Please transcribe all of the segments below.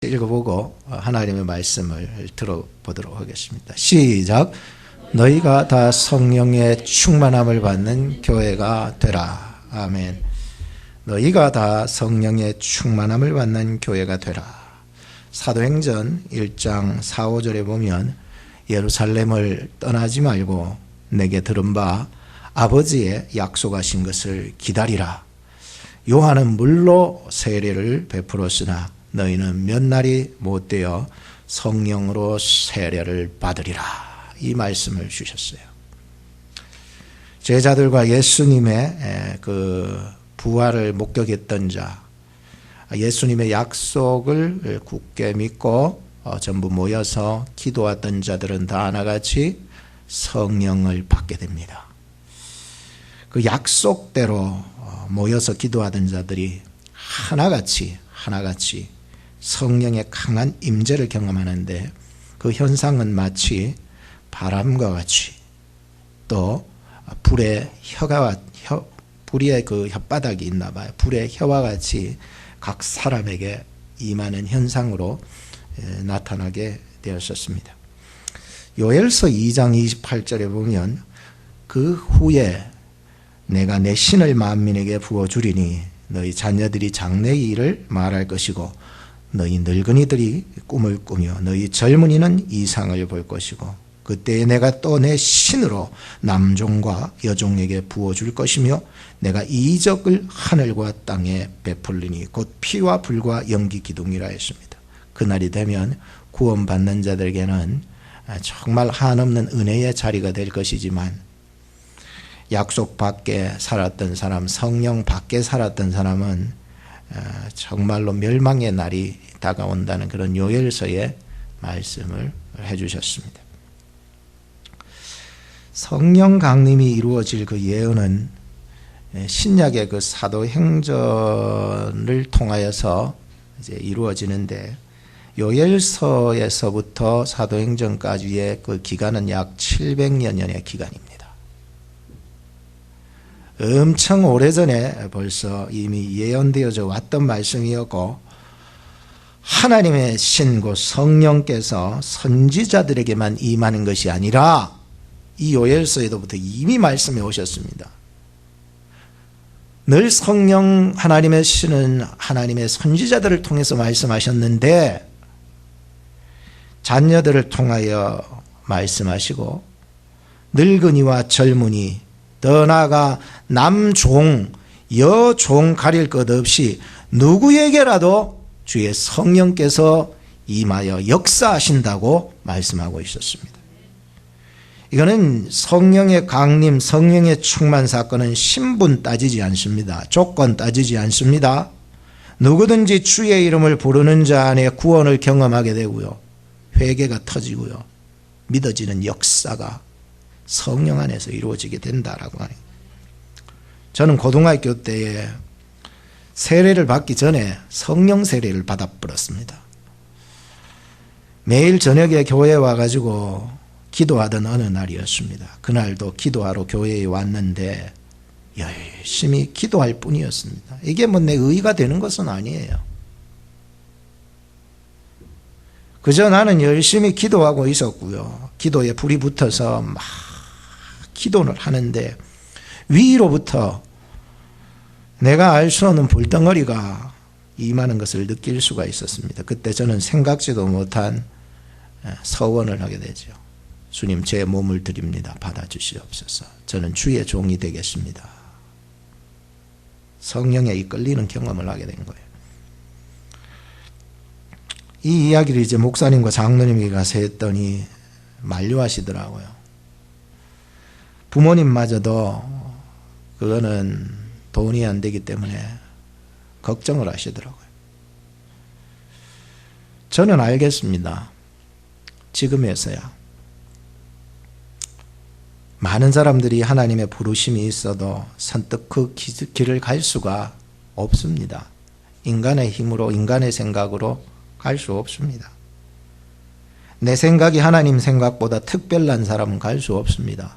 읽어보고 하나님의 말씀을 들어보도록 하겠습니다. 시작. 너희가 다 성령의 충만함을 받는 교회가 되라. 아멘. 너희가 다 성령의 충만함을 받는 교회가 되라. 사도행전 1장 4, 5절에 보면 예루살렘을 떠나지 말고 내게 들은 바 아버지의 약속하신 것을 기다리라. 요한은 물로 세례를 베풀었으나 너희는 몇 날이 못되어 성령으로 세례를 받으리라. 이 말씀을 주셨어요. 제자들과 예수님의 그 부활을 목격했던 자, 예수님의 약속을 굳게 믿고 전부 모여서 기도하던 자들은 다 하나같이 성령을 받게 됩니다. 그 약속대로 모여서 기도하던 자들이 하나같이 성령의 강한 임재를 경험하는데, 그 현상은 마치 바람과 같이 또 불의 그 혓바닥이 있나 봐요. 불의 혀와 같이 각 사람에게 임하는 현상으로 나타나게 되었었습니다. 요엘서 2장 28절에 보면 그 후에 내가 내 신을 만민에게 부어주리니 너희 자녀들이 장래의 일을 말할 것이고 너희 늙은이들이 꿈을 꾸며 너희 젊은이는 이상을 볼 것이고 그때에 내가 또 내 신으로 남종과 여종에게 부어줄 것이며 내가 이적을 하늘과 땅에 베풀리니 곧 피와 불과 연기 기둥이라 했습니다. 그날이 되면 구원받는 자들에게는 정말 한없는 은혜의 자리가 될 것이지만, 약속 밖에 살았던 사람, 성령 밖에 살았던 사람은 정말로 멸망의 날이 다가온다는 그런 요엘서의 말씀을 해주셨습니다. 성령 강림이 이루어질 그 예언은 신약의 그 사도행전을 통하여서 이제 이루어지는데, 요엘서에서부터 사도행전까지의 그 기간은 약 700여 년의 기간입니다. 엄청 오래전에 벌써 이미 예언되어져 왔던 말씀이었고, 하나님의 신 곧 성령께서 선지자들에게만 임하는 것이 아니라 이 요엘서에도부터 이미 말씀해 오셨습니다. 늘 성령 하나님의 신은 하나님의 선지자들을 통해서 말씀하셨는데, 자녀들을 통하여 말씀하시고 늙은이와 젊은이, 더 나아가 남종, 여종 가릴 것 없이 누구에게라도 주의 성령께서 임하여 역사하신다고 말씀하고 있었습니다. 이거는 성령의 강림, 성령의 충만 사건은 신분 따지지 않습니다. 조건 따지지 않습니다. 누구든지 주의 이름을 부르는 자 안에 구원을 경험하게 되고요, 회개가 터지고요, 믿어지는 역사가 성령 안에서 이루어지게 된다라고 하네요. 저는 고등학교 때에 세례를 받기 전에 성령 세례를 받아버렸습니다. 매일 저녁에 교회에 와가지고 기도하던 어느 날이었습니다. 그날도 기도하러 교회에 왔는데 열심히 기도할 뿐이었습니다. 이게 뭐 내 의의가 되는 것은 아니에요. 그저 나는 열심히 기도하고 있었고요, 기도에 불이 붙어서 막 기도를 하는데 위로부터 내가 알 수 없는 불덩어리가 임하는 것을 느낄 수가 있었습니다. 그때 저는 생각지도 못한 서원을 하게 되죠. 주님, 제 몸을 드립니다. 받아주시옵소서. 저는 주의 종이 되겠습니다. 성령에 이끌리는 경험을 하게 된 거예요. 이 이야기를 이제 목사님과 장로님이 가서 했더니 만류하시더라고요. 부모님마저도 그거는 돈이 안 되기 때문에 걱정을 하시더라고요. 저는 알겠습니다. 지금에서야 많은 사람들이 하나님의 부르심이 있어도 선뜻 그 길을 갈 수가 없습니다. 인간의 힘으로, 인간의 생각으로 갈 수 없습니다. 내 생각이 하나님 생각보다 특별한 사람은 갈 수 없습니다.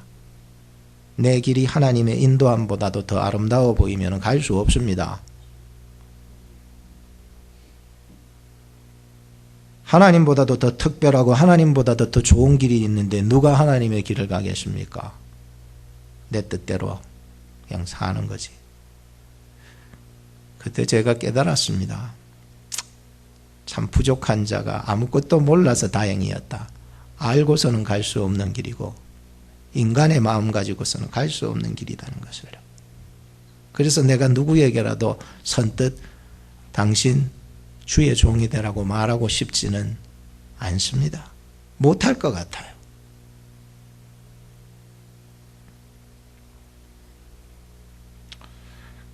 내 길이 하나님의 인도함보다도 더 아름다워 보이면 갈 수 없습니다. 하나님보다도 더 특별하고 하나님보다도 더 좋은 길이 있는데 누가 하나님의 길을 가겠습니까? 내 뜻대로 그냥 사는 거지. 그때 제가 깨달았습니다. 참 부족한 자가 아무것도 몰라서 다행이었다. 알고서는 갈 수 없는 길이고 인간의 마음 가지고서는 갈 수 없는 길이라는 것을. 그래서 내가 누구에게라도 선뜻 당신 주의 종이 되라고 말하고 싶지는 않습니다. 못할 것 같아요.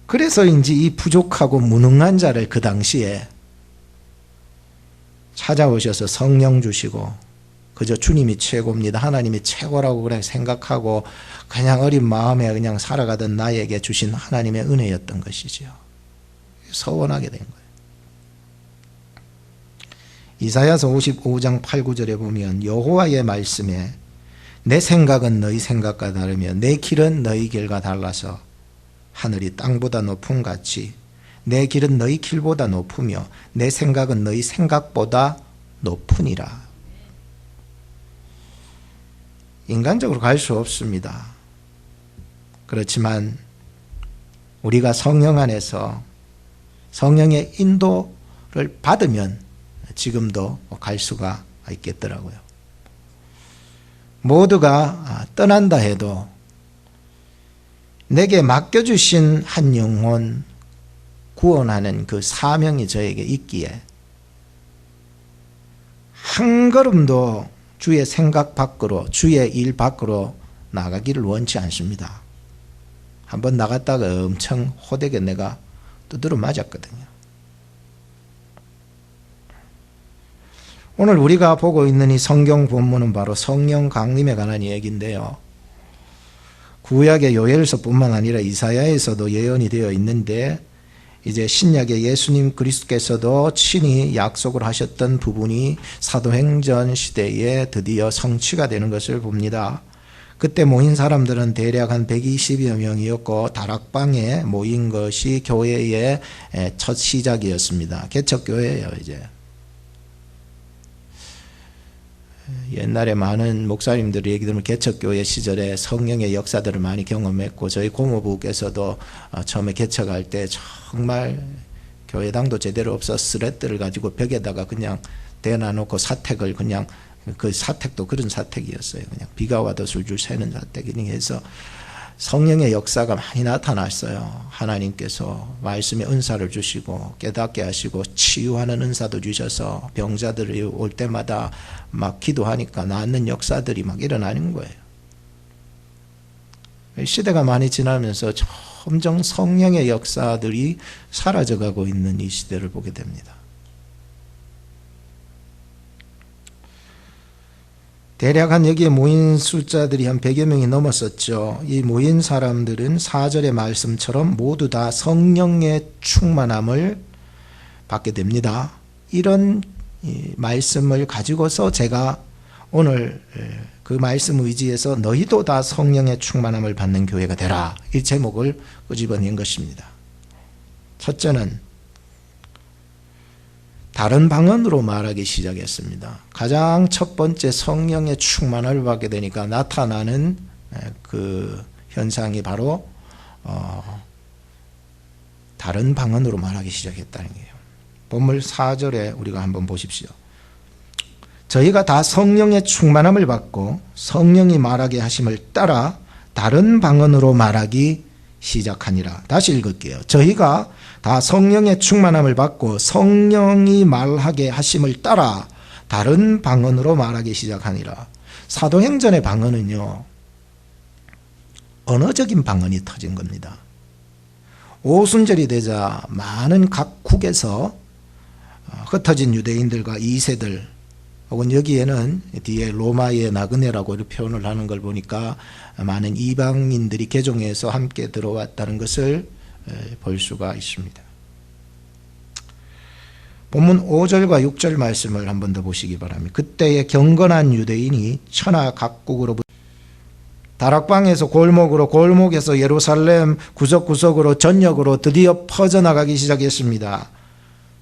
그래서인지 이 부족하고 무능한 자를 그 당시에 찾아오셔서 성령 주시고 그저 주님이 최고입니다. 하나님이 최고라고 그냥 생각하고 그냥 어린 마음에 그냥 살아가던 나에게 주신 하나님의 은혜였던 것이지요. 서원하게 된 거예요. 이사야서 55장 8, 9절에 보면 여호와의 말씀에 내 생각은 너희 생각과 다르며 내 길은 너희 길과 달라서 하늘이 땅보다 높음 같이 내 길은 너희 길보다 높으며 내 생각은 너희 생각보다 높으니라. 인간적으로 갈 수 없습니다. 그렇지만 우리가 성령 안에서 성령의 인도를 받으면 지금도 갈 수가 있겠더라고요. 모두가 떠난다 해도 내게 맡겨주신 한 영혼 구원하는 그 사명이 저에게 있기에 한 걸음도 주의 생각 밖으로, 주의 일 밖으로 나가기를 원치 않습니다. 한번 나갔다가 엄청 호되게 내가 두드러 맞았거든요. 오늘 우리가 보고 있는 이 성경 본문은 바로 성령 강림에 관한 얘기인데요. 구약의 요엘서뿐만 아니라 이사야에서도 예언이 되어 있는데 이제 신약의 예수님 그리스도께서도 친히 약속을 하셨던 부분이 사도행전 시대에 드디어 성취가 되는 것을 봅니다. 그때 모인 사람들은 대략 한 120여 명이었고 다락방에 모인 것이 교회의 첫 시작이었습니다. 개척교회예요. 이제 옛날에 많은 목사님들이 얘기 들으면 개척교회 시절에 성령의 역사들을 많이 경험했고 저희 고모부께서도 처음에 개척할 때 정말 교회당도 제대로 없어 스레트를 가지고 벽에다가 그냥 대놔놓고 사택을 그냥 그 사택도 그런 사택이었어요. 그냥 비가 와도 술줄 새는 사택이니 해서 성령의 역사가 많이 나타났어요. 하나님께서 말씀의 은사를 주시고 깨닫게 하시고 치유하는 은사도 주셔서 병자들이 올 때마다 막 기도하니까 낫는 역사들이 막 일어나는 거예요. 시대가 많이 지나면서 점점 성령의 역사들이 사라져가고 있는 이 시대를 보게 됩니다. 대략 한 여기에 모인 숫자들이 한 100여 명이 넘었었죠. 이 모인 사람들은 4절의 말씀처럼 모두 다 성령의 충만함을 받게 됩니다. 이런 말씀을 가지고서 제가 오늘 그 말씀 의지에서 너희도 다 성령의 충만함을 받는 교회가 되라, 이 제목을 끄집어낸 것입니다. 첫째는 다른 방언으로 말하기 시작했습니다. 가장 첫 번째 성령의 충만을 받게 되니까 나타나는 그 현상이 바로 다른 방언으로 말하기 시작했다는 거예요. 본문 4절에 우리가 한번 보십시오. 저희가 다 성령의 충만함을 받고 성령이 말하게 하심을 따라 다른 방언으로 말하기 시작하니라. 다시 읽을게요. 저희가 다 성령의 충만함을 받고 성령이 말하게 하심을 따라 다른 방언으로 말하기 시작하니라. 사도행전의 방언은요, 언어적인 방언이 터진 겁니다. 오순절이 되자 많은 각 국에서 흩어진 유대인들과 2세들 혹은 여기에는 뒤에 로마의 나그네라고 이렇게 표현을 하는 걸 보니까 많은 이방인들이 개종해서 함께 들어왔다는 것을 볼 수가 있습니다. 본문 5절과 6절 말씀을 한 번 더 보시기 바랍니다. 그때의 경건한 유대인이 천하 각국으로 다락방에서 골목으로, 골목에서 예루살렘 구석구석으로, 전역으로 드디어 퍼져나가기 시작했습니다.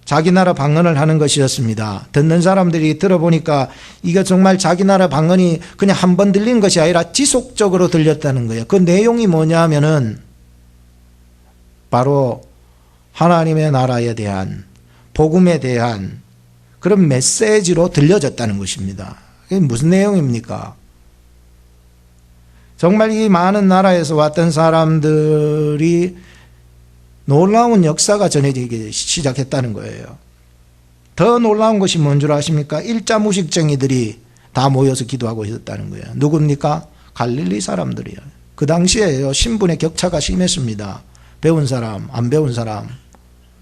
자기 나라 방언을 하는 것이었습니다. 듣는 사람들이 들어보니까 이게 정말 자기 나라 방언이 그냥 한 번 들린 것이 아니라 지속적으로 들렸다는 거예요. 그 내용이 뭐냐 하면은 바로 하나님의 나라에 대한, 복음에 대한 그런 메시지로 들려졌다는 것입니다. 이게 무슨 내용입니까? 정말 이 많은 나라에서 왔던 사람들이 놀라운 역사가 전해지기 시작했다는 거예요. 더 놀라운 것이 뭔 줄 아십니까? 일자 무식쟁이들이 다 모여서 기도하고 있었다는 거예요. 누굽니까? 갈릴리 사람들이에요. 그 당시에요, 신분의 격차가 심했습니다. 배운 사람, 안 배운 사람,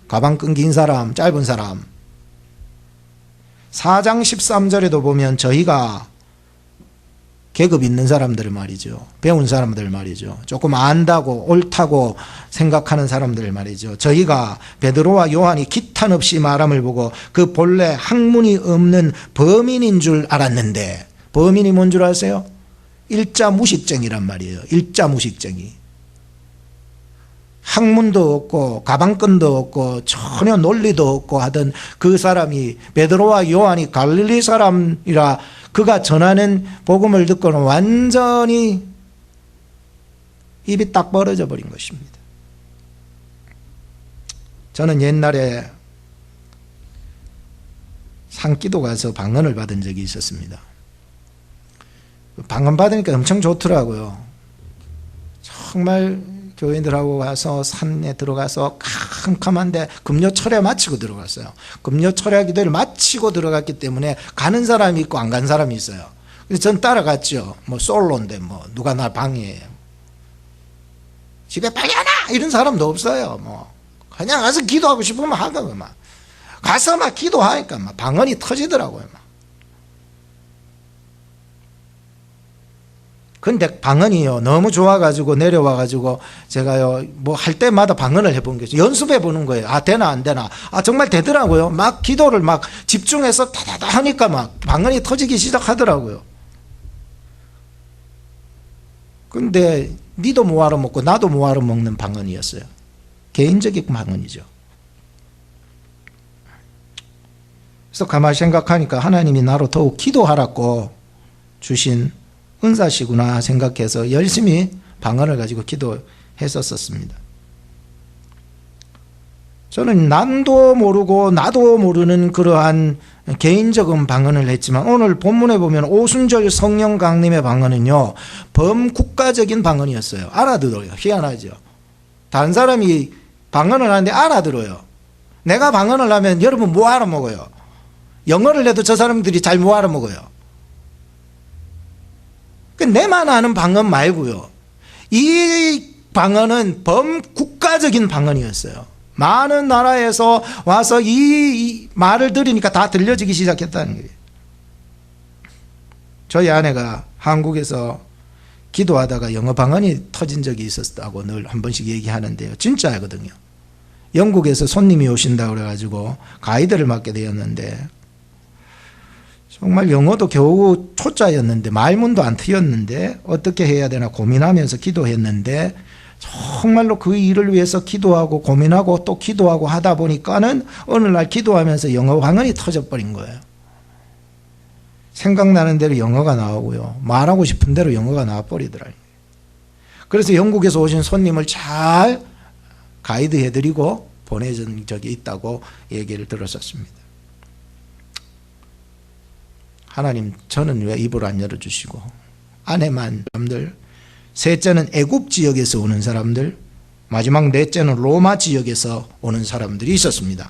가방 끈긴 사람, 짧은 사람. 4장 13절에도 보면 저희가 계급 있는 사람들 말이죠. 배운 사람들 말이죠. 조금 안다고 옳다고 생각하는 사람들 말이죠. 저희가 베드로와 요한이 기탄 없이 말함을 보고 그 본래 학문이 없는 범인인 줄 알았는데, 범인이 뭔 줄 아세요? 일자 무식쟁이란 말이에요. 일자 무식쟁이. 학문도 없고 가방끈도 없고 전혀 논리도 없고 하던 그 사람이, 베드로와 요한이 갈릴리 사람이라 그가 전하는 복음을 듣고는 완전히 입이 딱 벌어져 버린 것입니다. 저는 옛날에 산기도 가서 방언을 받은 적이 있었습니다. 방언 받으니까 엄청 좋더라고요. 정말 교인들하고 가서 산에 들어가서 캄캄한데 금요철에 마치고 들어갔어요. 금요철에 기도를 마치고 들어갔기 때문에 가는 사람이 있고 안 간 사람이 있어요. 그래서 전 따라갔죠. 뭐 솔로인데 뭐 누가 날 방해해요. 집에 빨리 하나 이런 사람도 없어요. 뭐 그냥 가서 기도하고 싶으면 하고 막 가서 막 기도하니까 막 방언이 터지더라고요. 막. 근데 방언이요 너무 좋아가지고 내려와가지고 제가요 뭐 할 때마다 방언을 해본 거죠. 연습해 보는 거예요. 아 되나 안 되나. 아 정말 되더라고요. 막 기도를 막 집중해서 다다다 하니까 막 방언이 터지기 시작하더라고요. 근데 니도 뭐 알아먹고 나도 뭐 알아먹는 방언이었어요. 개인적인 방언이죠. 그래서 가만히 생각하니까 하나님이 나로 더욱 기도하라고 주신 은사시구나 생각해서 열심히 방언을 가지고 기도했었습니다. 저는 남도 모르고 나도 모르는 그러한 개인적인 방언을 했지만 오늘 본문에 보면 오순절 성령 강림의 방언은요 범국가적인 방언이었어요. 알아들어요. 희한하죠. 다른 사람이 방언을 하는데 알아들어요. 내가 방언을 하면 여러분 뭐 알아먹어요? 영어를 해도 저 사람들이 잘 뭐 알아먹어요? 내만 아는 방언 말고요. 이 방언은 범국가적인 방언이었어요. 많은 나라에서 와서 이 말을 들으니까 다 들려지기 시작했다는 거예요. 저희 아내가 한국에서 기도하다가 영어 방언이 터진 적이 있었다고 늘 한 번씩 얘기하는데요. 진짜거든요. 영국에서 손님이 오신다고 그래가지고 가이드를 맡게 되었는데 정말 영어도 겨우 초짜였는데 말문도 안 트였는데 어떻게 해야 되나 고민하면서 기도했는데 정말로 그 일을 위해서 기도하고 고민하고 또 기도하고 하다 보니까는 어느 날 기도하면서 영어 방언이 터져버린 거예요. 생각나는 대로 영어가 나오고요. 말하고 싶은 대로 영어가 나와버리더라고요. 그래서 영국에서 오신 손님을 잘 가이드해드리고 보내준 적이 있다고 얘기를 들었었습니다. 하나님 저는 왜 입을 안 열어주시고 아내만 사람들, 셋째는 애굽 지역에서 오는 사람들, 마지막 넷째는 로마 지역에서 오는 사람들이 있었습니다.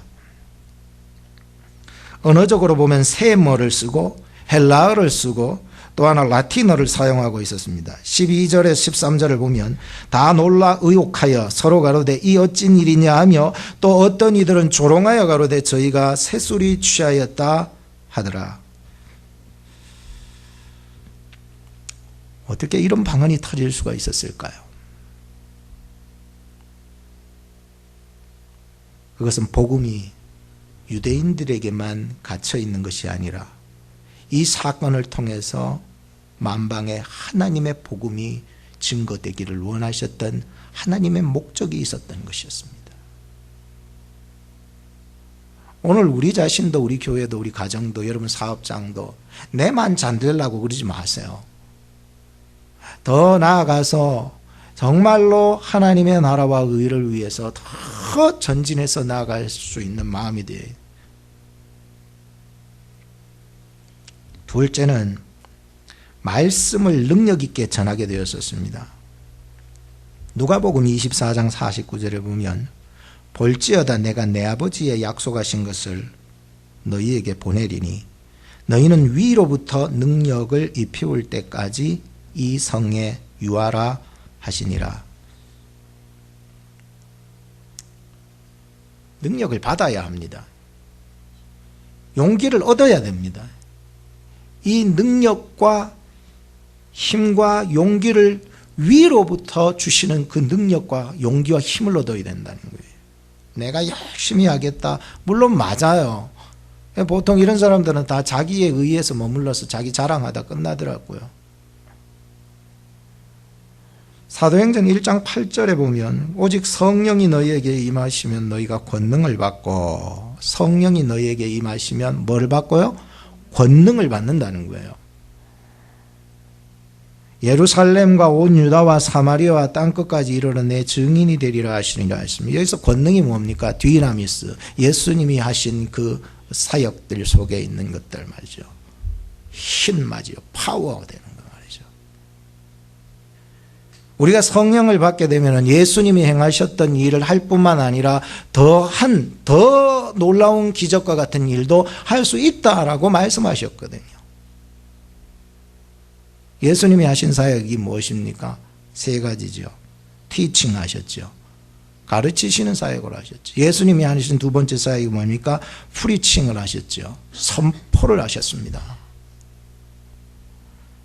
언어적으로 보면 세머를 쓰고 헬라어를 쓰고 또 하나 라틴어를 사용하고 있었습니다. 12절에서 13절을 보면 다 놀라 의혹하여 서로 가로되 이 어찐 일이냐 하며 또 어떤 이들은 조롱하여 가로되 저희가 새술이 취하였다 하더라. 어떻게 이런 방언이 터질 수가 있었을까요? 그것은 복음이 유대인들에게만 갇혀 있는 것이 아니라 이 사건을 통해서 만방에 하나님의 복음이 증거되기를 원하셨던 하나님의 목적이 있었던 것이었습니다. 오늘 우리 자신도, 우리 교회도, 우리 가정도, 여러분 사업장도 내만 잘 되려고 그러지 마세요. 더 나아가서 정말로 하나님의 나라와 의를 위해서 더 전진해서 나아갈 수 있는 마음이 돼요. 둘째는 말씀을 능력 있게 전하게 되었었습니다. 누가복음 24장 49절에 보면 볼지어다 내가 내 아버지의 약속하신 것을 너희에게 보내리니 너희는 위로부터 능력을 입혀올 때까지 이 성에 유하라 하시니라. 능력을 받아야 합니다. 용기를 얻어야 됩니다. 이 능력과 힘과 용기를 위로부터 주시는 그 능력과 용기와 힘을 얻어야 된다는 거예요. 내가 열심히 하겠다. 물론 맞아요. 보통 이런 사람들은 다 자기에 의해서 머물러서 자기 자랑하다 끝나더라고요. 사도행전 1장 8절에 보면 오직 성령이 너희에게 임하시면 너희가 권능을 받고, 성령이 너희에게 임하시면 뭘 받고요? 권능을 받는다는 거예요. 예루살렘과 온 유다와 사마리아와 땅끝까지 이르러 내 증인이 되리라 하시니라 했습니다. 여기서 권능이 뭡니까? 디나미스, 예수님이 하신 그 사역들 속에 있는 것들 말이죠. 힘 말이죠. 파워가 되는 거 말이죠. 우리가 성령을 받게 되면 예수님이 행하셨던 일을 할 뿐만 아니라 더 놀라운 기적과 같은 일도 할 수 있다라고 말씀하셨거든요. 예수님이 하신 사역이 무엇입니까? 세 가지죠. 티칭 하셨죠. 가르치시는 사역을 하셨죠. 예수님이 하신 두 번째 사역이 뭡니까? 프리칭을 하셨죠. 선포를 하셨습니다.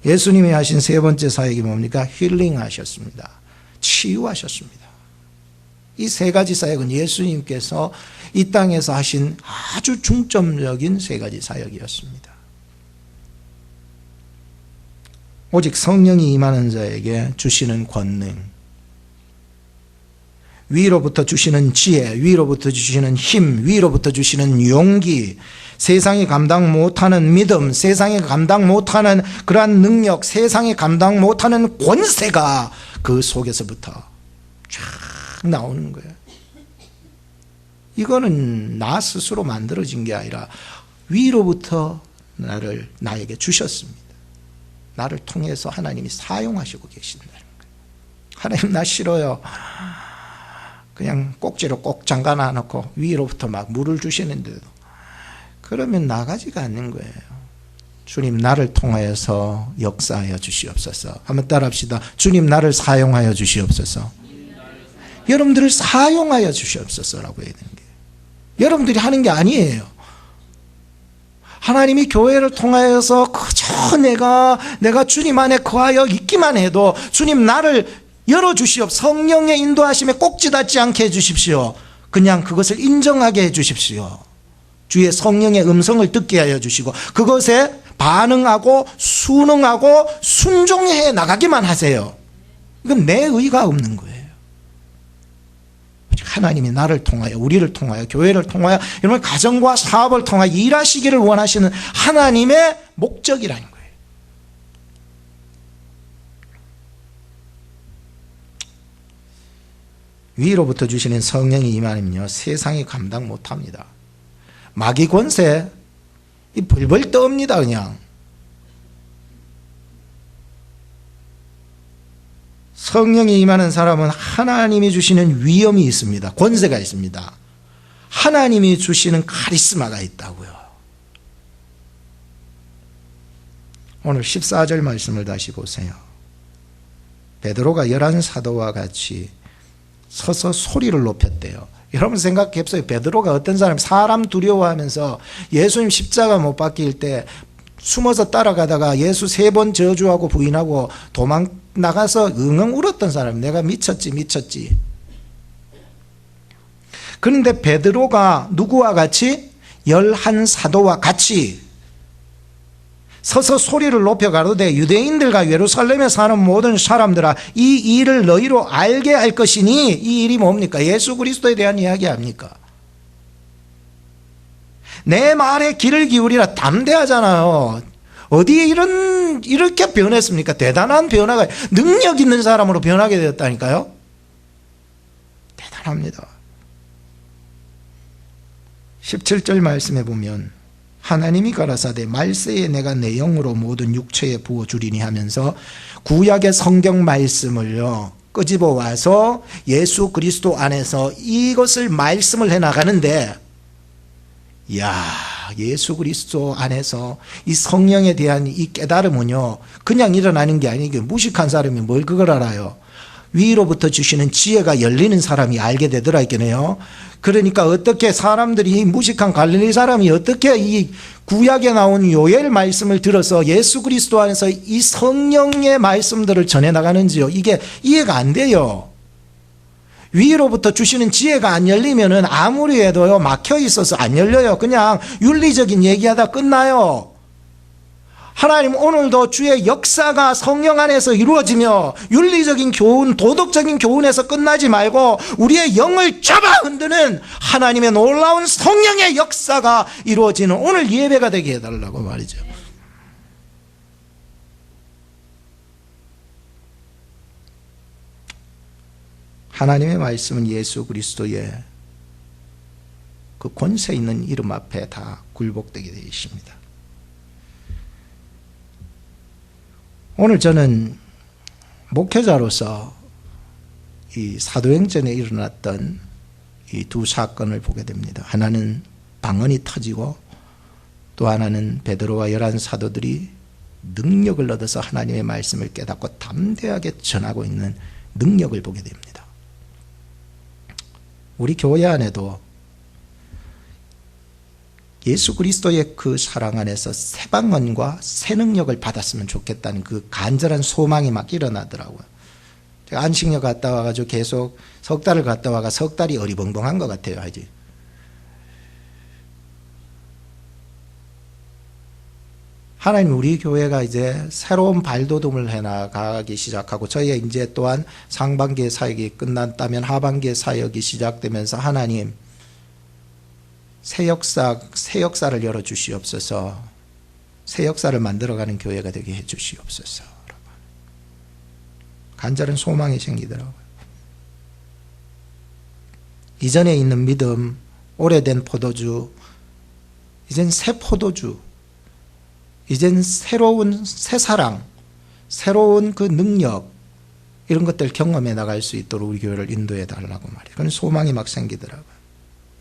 예수님이 하신 세 번째 사역이 뭡니까? 힐링 하셨습니다. 치유하셨습니다. 이 세 가지 사역은 예수님께서 이 땅에서 하신 아주 중점적인 세 가지 사역이었습니다. 오직 성령이 임하는 자에게 주시는 권능, 위로부터 주시는 지혜, 위로부터 주시는 힘, 위로부터 주시는 용기, 세상이 감당 못하는 믿음, 세상이 감당 못하는 그러한 능력, 세상이 감당 못하는 권세가 그 속에서부터 쫙 나오는 거예요. 이거는 나 스스로 만들어진 게 아니라 위로부터 나에게 주셨습니다. 나를 통해서 하나님이 사용하시고 계신다는 거예요. 하나님 나 싫어요. 그냥 꼭지로 꼭 잠가 놔놓고 위로부터 막 물을 주시는데도 그러면 나가지가 않는 거예요. 주님 나를 통하여서 역사하여 주시옵소서. 한번 따라합시다. 주님 나를 사용하여 주시옵소서. 여러분들을 사용하여 주시옵소서라고 해야 되는 거예요. 여러분들이 하는 게 아니에요. 하나님이 교회를 통하여서 그저 내가 주님 안에 거하여 있기만 해도 주님 나를 열어주시옵. 성령의 인도하심에 꼭지 닿지 않게 해주십시오. 그냥 그것을 인정하게 해주십시오. 주의 성령의 음성을 듣게 하여 주시고 그것에 반응하고 순응하고 순종해 나가기만 하세요. 이건 내 의가 없는 거예요. 하나님이 나를 통하여, 우리를 통하여, 교회를 통하여, 여러분 가정과 사업을 통하여 일하시기를 원하시는 하나님의 목적이라는 거예요. 위로부터 주시는 성령이 임하면요 세상이 감당 못합니다. 마귀 권세 이 벌벌 떠옵니다. 그냥 성령이 임하는 사람은 하나님이 주시는 위엄이 있습니다. 권세가 있습니다. 하나님이 주시는 카리스마가 있다고요. 오늘 14절 말씀을 다시 보세요. 베드로가 11 사도와 같이 서서 소리를 높였대요. 여러분 생각해보세요. 베드로가 어떤 사람 두려워하면서 예수님 십자가 못 박힐 때 숨어서 따라가다가 예수 3번 저주하고 부인하고 도망 나가서 응응 울었던 사람. 내가 미쳤지. 그런데 베드로가 누구와 같이? 11 사도와 같이 서서 소리를 높여 가로되 유대인들과 예루살렘에 사는 모든 사람들아 이 일을 너희로 알게 할 것이니. 이 일이 뭡니까? 예수 그리스도에 대한 이야기 아닙니까? 내 말에 귀를 기울이라. 담대하잖아요. 어디에 이렇게 변했습니까? 대단한 변화가, 능력 있는 사람으로 변하게 되었다니까요. 대단합니다. 17절 말씀에 보면 하나님이 가라사대 말세에 내가 내 영으로 모든 육체에 부어주리니 하면서 구약의 성경 말씀을요 끄집어 와서 예수 그리스도 안에서 이것을 말씀을 해나가는데, 이야, 예수 그리스도 안에서 이 성령에 대한 이 깨달음은요 그냥 일어나는 게 아니고, 무식한 사람이 뭘 그걸 알아요. 위로부터 주시는 지혜가 열리는 사람이 알게 되더라겠네요. 그러니까 어떻게 사람들이, 무식한 갈릴리 사람이 어떻게 이 구약에 나온 요엘 말씀을 들어서 예수 그리스도 안에서 이 성령의 말씀들을 전해 나가는지요, 이게 이해가 안 돼요. 위로부터 주시는 지혜가 안 열리면은 아무리 해도요 막혀 있어서 안 열려요. 그냥 윤리적인 얘기하다 끝나요. 하나님 오늘도 주의 역사가 성령 안에서 이루어지며 윤리적인 교훈, 도덕적인 교훈에서 끝나지 말고 우리의 영을 잡아 흔드는 하나님의 놀라운 성령의 역사가 이루어지는 오늘 예배가 되게 해달라고 말이죠. 하나님의 말씀은 예수 그리스도의 그 권세 있는 이름 앞에 다 굴복되게 되어 있습니다. 오늘 저는 목회자로서 이 사도행전에 일어났던 이 두 사건을 보게 됩니다. 하나는 방언이 터지고 또 하나는 베드로와 11 사도들이 능력을 얻어서 하나님의 말씀을 깨닫고 담대하게 전하고 있는 능력을 보게 됩니다. 우리 교회 안에도 예수 그리스도의 그 사랑 안에서 새 방언과 새 능력을 받았으면 좋겠다는 그 간절한 소망이 막 일어나더라고요. 제가 안식년 갔다 와가지고 계속 석 달을 갔다 와가 석 달이 어리벙벙한 것 같아요. 아직. 하나님 우리 교회가 이제 새로운 발돋움을 해나가기 시작하고, 저희의 이제 또한 상반기의 사역이 끝났다면 하반기의 사역이 시작되면서 하나님 새 역사를 열어주시옵소서, 새 역사를 만들어가는 교회가 되게 해주시옵소서. 간절한 소망이 생기더라고요. 이전에 있는 믿음, 오래된 포도주, 이젠 새 포도주, 이젠 새로운 새 사랑, 새로운 그 능력, 이런 것들 경험해 나갈 수 있도록 우리 교회를 인도해 달라고 말이에요. 그런 소망이 막 생기더라고요.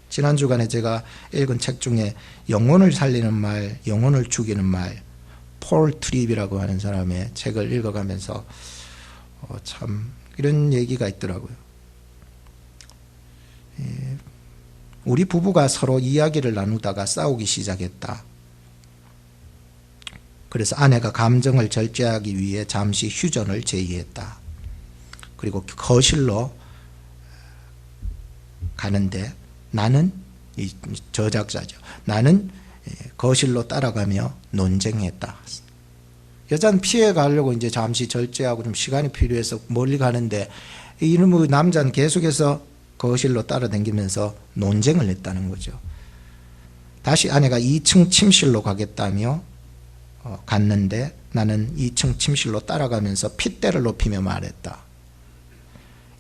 지난 주간에 제가 읽은 책 중에 영혼을 살리는 말, 영혼을 죽이는 말, 폴 트립이라고 하는 사람의 책을 읽어가면서 참 이런 얘기가 있더라고요. 우리 부부가 서로 이야기를 나누다가 싸우기 시작했다. 그래서 아내가 감정을 절제하기 위해 잠시 휴전을 제의했다. 그리고 거실로 가는데 나는, 이 저작자죠, 나는 거실로 따라가며 논쟁했다. 여자는 피해 가려고 이제 잠시 절제하고 좀 시간이 필요해서 멀리 가는데, 이놈의 남자는 계속해서 거실로 따라다니면서 논쟁을 했다는 거죠. 다시 아내가 2층 침실로 가겠다며 갔는데 나는 2층 침실로 따라가면서 핏대를 높이며 말했다.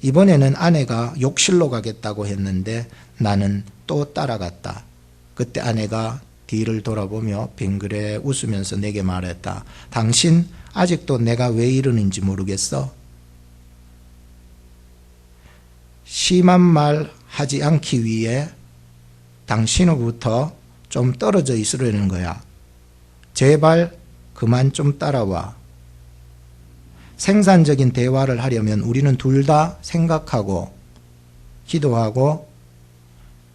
이번에는 아내가 욕실로 가겠다고 했는데 나는 또 따라갔다. 그때 아내가 뒤를 돌아보며 빙그레 웃으면서 내게 말했다. 당신 아직도 내가 왜 이러는지 모르겠어? 심한 말 하지 않기 위해 당신으로부터 좀 떨어져 있으려는 거야. 제발 그만 좀 따라와. 생산적인 대화를 하려면 우리는 둘 다 생각하고 기도하고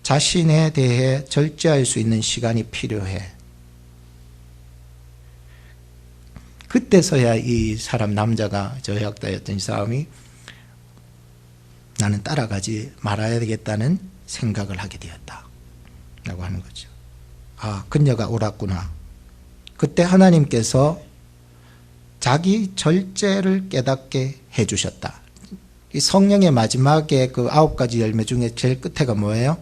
자신에 대해 절제할 수 있는 시간이 필요해. 그때서야 이 사람, 남자가, 저약자였던 이 사람이 나는 따라가지 말아야 되겠다는 생각을 하게 되었다 라고 하는 거죠. 아, 그녀가 옳았구나. 그때 하나님께서 자기 절제를 깨닫게 해주셨다. 이 성령의 마지막에 그 9가지 열매 중에 제일 끝에가 뭐예요?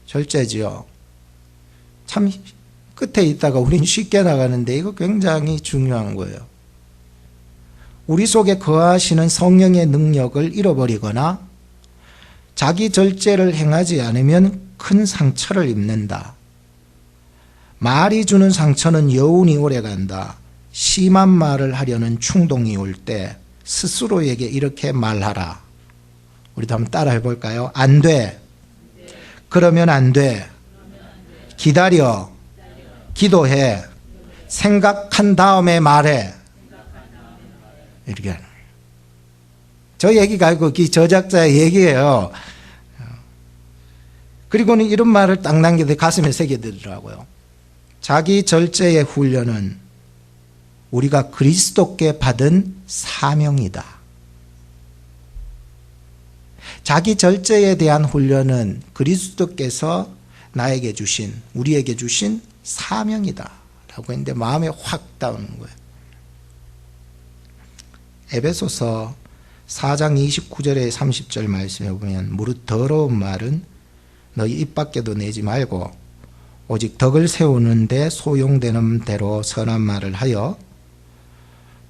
절제지요. 참 끝에 있다가 우리는 쉽게 나가는데 이거 굉장히 중요한 거예요. 우리 속에 거하시는 성령의 능력을 잃어버리거나 자기 절제를 행하지 않으면 큰 상처를 입는다. 말이 주는 상처는 여운이 오래간다. 심한 말을 하려는 충동이 올 때 스스로에게 이렇게 말하라. 우리도 한번 따라 해볼까요? 안 돼. 그러면 안 돼. 기다려. 기도해. 생각한 다음에 말해. 이렇게 하는 거예요. 저 얘기가 아니고 저작자의 얘기예요. 그리고는 이런 말을 딱 남겨서 가슴에 새겨들더라고요. 자기 절제의 훈련은 우리가 그리스도께 받은 사명이다. 자기 절제에 대한 훈련은 그리스도께서 나에게 주신, 우리에게 주신 사명이다 라고 했는데 마음에 확 닿는 거예요. 에베소서 4장 29절에 30절 말씀에 보면 무릇 더러운 말은 너희 입 밖에도 내지 말고 오직 덕을 세우는 데 소용되는 대로 선한 말을 하여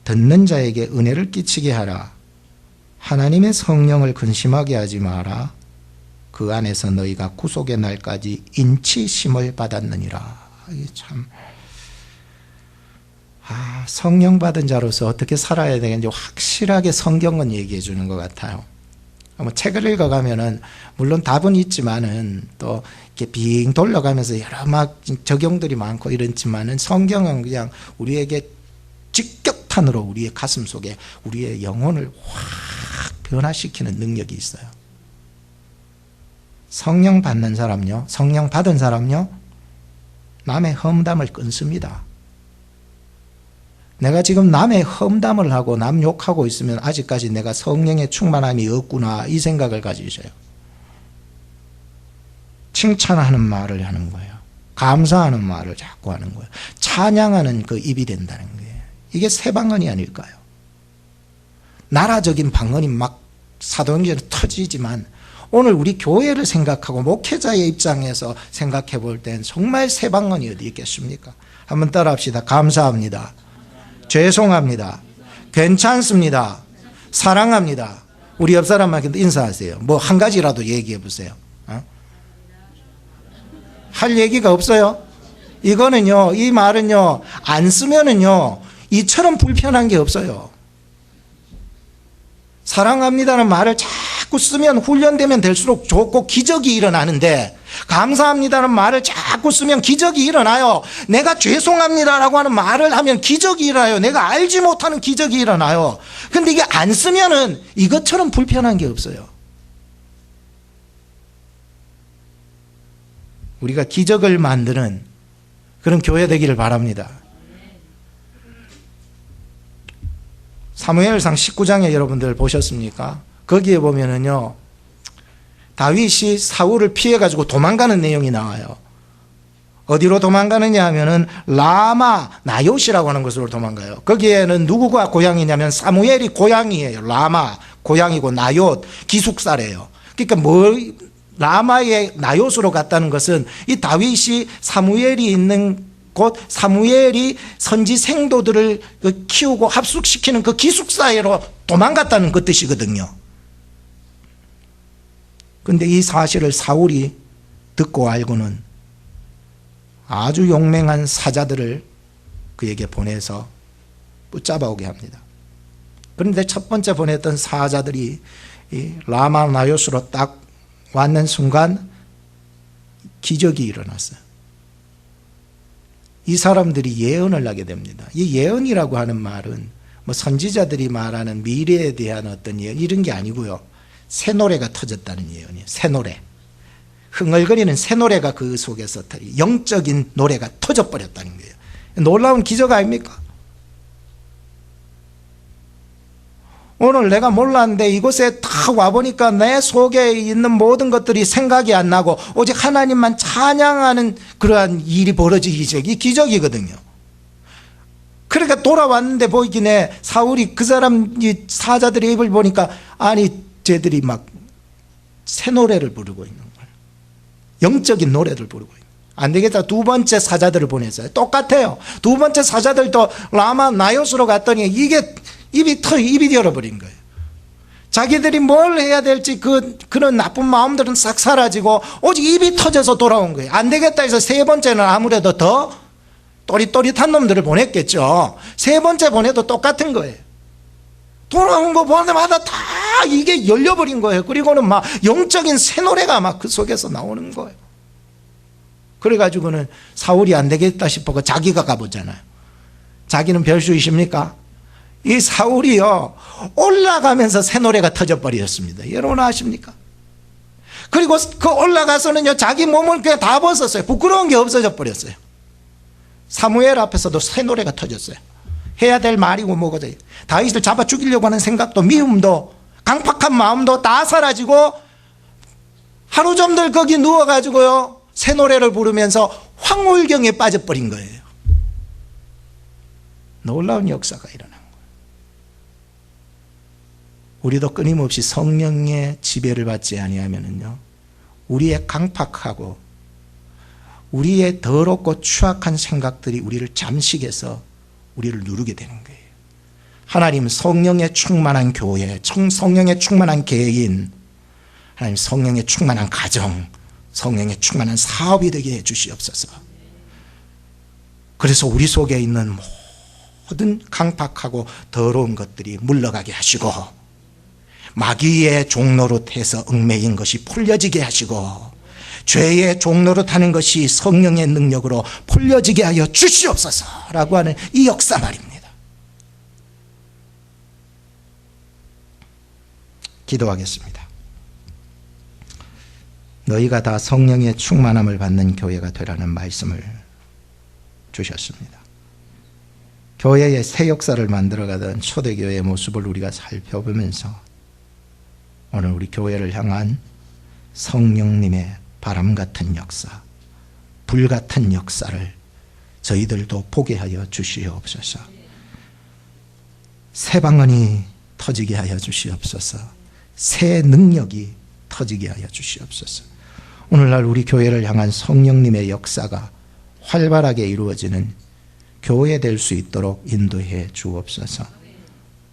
듣는 자에게 은혜를 끼치게 하라. 하나님의 성령을 근심하게 하지 마라. 그 안에서 너희가 구속의 날까지 인치심을 받았느니라. 이게 참 성령 받은 자로서 어떻게 살아야 되는지 확실하게 성경은 얘기해 주는 것 같아요. 뭐 책을 읽어가면은 물론 답은 있지만은 또 이렇게 빙 돌려가면서 여러 막 적용들이 많고 이렇지만은 성경은 그냥 우리에게 직격탄으로 우리의 가슴 속에 우리의 영혼을 확 변화시키는 능력이 있어요. 성령 받는 사람요, 성령 받은 사람요, 남의 험담을 끊습니다. 내가 지금 남의 험담을 하고 남 욕하고 있으면 아직까지 내가 성령의 충만함이 없구나 이 생각을 가지셔요. 칭찬하는 말을 하는 거예요. 감사하는 말을 자꾸 하는 거예요. 찬양하는 그 입이 된다는 거예요. 이게 새 방언이 아닐까요? 나라적인 방언이 막 사도행전에 터지지만 오늘 우리 교회를 생각하고 목회자의 입장에서 생각해 볼 땐 정말 새 방언이 어디 있겠습니까? 한번 따라 합시다. 감사합니다. 죄송합니다. 괜찮습니다. 사랑합니다. 우리 옆 사람한테 인사하세요. 뭐 한 가지라도 얘기해 보세요. 할 얘기가 없어요? 이거는요, 이 말은요, 안 쓰면은요, 이처럼 불편한 게 없어요. 사랑합니다는 말을 자꾸 쓰면 훈련되면 될수록 좋고 기적이 일어나는데 감사합니다는 말을 자꾸 쓰면 기적이 일어나요. 내가 죄송합니다라고 하는 말을 하면 기적이 일어나요. 내가 알지 못하는 기적이 일어나요. 근데 이게 안 쓰면은 이것처럼 불편한 게 없어요. 우리가 기적을 만드는 그런 교회 되기를 바랍니다. 사무엘상 19장에 여러분들 보셨습니까? 거기에 보면은요, 다윗이 사울을 피해가지고 도망가는 내용이 나와요. 어디로 도망가느냐 하면은 라마 나요시라고 하는 곳으로 도망가요. 거기에는 누구가 고향이냐면 사무엘이 고향이에요. 라마 고향이고 나요트 기숙사래요. 그러니까 라마의 나요스로 갔다는 것은 이 다윗이 사무엘이 있는 곧 사무엘이 선지 생도들을 키우고 합숙시키는 그 기숙사로 도망갔다는 그 뜻이거든요. 그런데 이 사실을 사울이 듣고 알고는 아주 용맹한 사자들을 그에게 보내서 붙잡아 오게 합니다. 그런데 첫 번째 보냈던 사자들이 이 라마 나요스로 딱 왔는 순간 기적이 일어났어요. 이 사람들이 예언을 하게 됩니다. 이 예언이라고 하는 말은 뭐 선지자들이 말하는 미래에 대한 어떤 예언 이런 게 아니고요. 새 노래가 터졌다는 예언이에요. 새 노래. 흥얼거리는 새 노래가 그 속에서 영적인 노래가 터져버렸다는 거예요. 놀라운 기적 아닙니까? 오늘 내가 몰랐는데 이곳에 딱 와보니까 내 속에 있는 모든 것들이 생각이 안 나고 오직 하나님만 찬양하는 그러한 일이 벌어지기 시작이 기적이거든요. 그러니까 돌아왔는데 보이긴 해. 사울이 그 사람 이 사자들의 입을 보니까 아니 쟤들이 막 새 노래를 부르고 있는 거예요. 영적인 노래를 부르고 있는 거예요. 안 되겠다. 두 번째 사자들을 보냈어요. 똑같아요. 두 번째 사자들도 라마 나요스로 갔더니 이게 입이 열어버린 거예요. 자기들이 뭘 해야 될지 그런 나쁜 마음들은 싹 사라지고 오직 입이 터져서 돌아온 거예요. 안 되겠다 해서 세 번째는 아무래도 더 또릿또릿한 놈들을 보냈겠죠. 세 번째 보내도 똑같은 거예요. 돌아온 거 보는 데마다 다 이게 열려버린 거예요. 그리고는 막 영적인 새 노래가 막 그 속에서 나오는 거예요. 그래가지고는 사울이 안 되겠다 싶어 자기가 가보잖아요. 자기는 별수이십니까? 이 사울이요 올라가면서 새 노래가 터져버렸습니다. 여러분 아십니까? 그리고 그 올라가서는요 자기 몸을 그냥 다 벗었어요. 부끄러운 게 없어져 버렸어요. 사무엘 앞에서도 새 노래가 터졌어요. 해야 될 말이고 뭐가 돼요. 다윗을 잡아 죽이려고 하는 생각도 미움도 강팍한 마음도 다 사라지고 하루 종일 거기 누워가지고요 새 노래를 부르면서 황홀경에 빠져버린 거예요. 놀라운 역사가 일어난 거예요. 우리도 끊임없이 성령의 지배를 받지 아니하면은요 우리의 강팍하고 우리의 더럽고 추악한 생각들이 우리를 잠식해서 우리를 누르게 되는 거예요. 하나님 성령에 충만한 교회, 성령에 충만한 개인, 하나님 성령에 충만한 가정, 성령에 충만한 사업이 되게 해주시옵소서. 그래서 우리 속에 있는 모든 강팍하고 더러운 것들이 물러가게 하시고 마귀의 종노릇해서 얽매인 것이 풀려지게 하시고 죄의 종노릇하는 것이 성령의 능력으로 풀려지게 하여 주시옵소서라고 하는 이 역사 말입니다. 기도하겠습니다. 너희가 다 성령의 충만함을 받는 교회가 되라는 말씀을 주셨습니다. 교회의 새 역사를 만들어가던 초대교회의 모습을 우리가 살펴보면서 오늘 우리 교회를 향한 성령님의 바람 같은 역사, 불 같은 역사를 저희들도 보게 하여 주시옵소서. 새 방언이 터지게 하여 주시옵소서. 새 능력이 터지게 하여 주시옵소서. 오늘날 우리 교회를 향한 성령님의 역사가 활발하게 이루어지는 교회 될 수 있도록 인도해 주옵소서.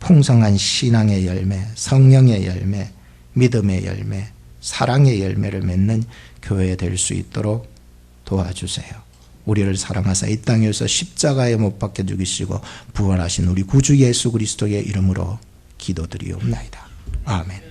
풍성한 신앙의 열매, 성령의 열매, 믿음의 열매, 사랑의 열매를 맺는 교회 될 수 있도록 도와주세요. 우리를 사랑하사 이 땅에서 십자가에 못 박혀 죽이시고 부활하신 우리 구주 예수 그리스도의 이름으로 기도드리옵나이다. 아멘.